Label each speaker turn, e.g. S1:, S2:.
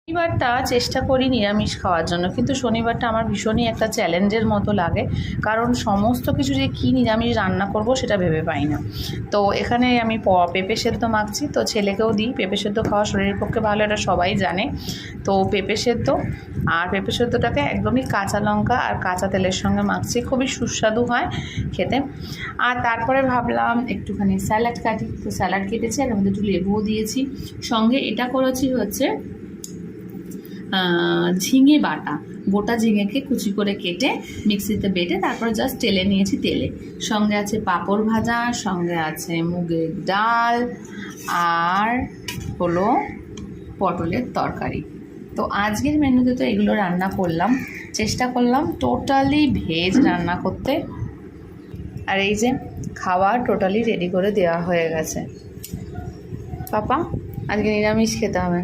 S1: শনিবারটা চেষ্টা করি নিরামিষ খাওয়ার জন্য, কিন্তু শনিবারটা আমার ভীষণই একটা চ্যালেঞ্জের মতো লাগে, কারণ সমস্ত কিছু যে কী নিরামিষ রান্না করব সেটা ভেবে পাই না। তো এখানে আমি পেঁপে সেদ্ধ মাখছি, তো ছেলেকেও দিই। পেঁপে সেদ্ধ খাওয়া শরীরের পক্ষে ভালো, এটা সবাই জানে। তো পেঁপে সেদ্ধ, আর পেঁপে সেদ্ধটাকে একদমই কাঁচা লঙ্কা আর কাঁচা তেলের সঙ্গে মাখছি, খুবই সুস্বাদু হয় খেতে। আর তারপরে ভাবলাম একটুখানি স্যালাড কাটি, তো স্যালাড কেটেছি আর মধ্যে একটু লেবুও দিয়েছি। সঙ্গে এটা করেছি হচ্ছে ঝিঙে বাটা, গোটা ঝিঙেকে কুচি করে কেটে মিক্সিতে বেটে তারপরে জাস্ট তেলে নিয়েছি। তেলে সঙ্গে আছে পাঁপড় ভাজা, সঙ্গে আছে মুগের ডাল, আর হলো পটলের তরকারি। তো আজকের মেনুতে তো এগুলো রান্না করলাম, চেষ্টা করলাম টোটালি ভেজ রান্না করতে। আর এই যে খাবার টোটালি রেডি করে দেওয়া হয়ে গেছে। পাপা আজকে নিরামিষ খেতে হবে।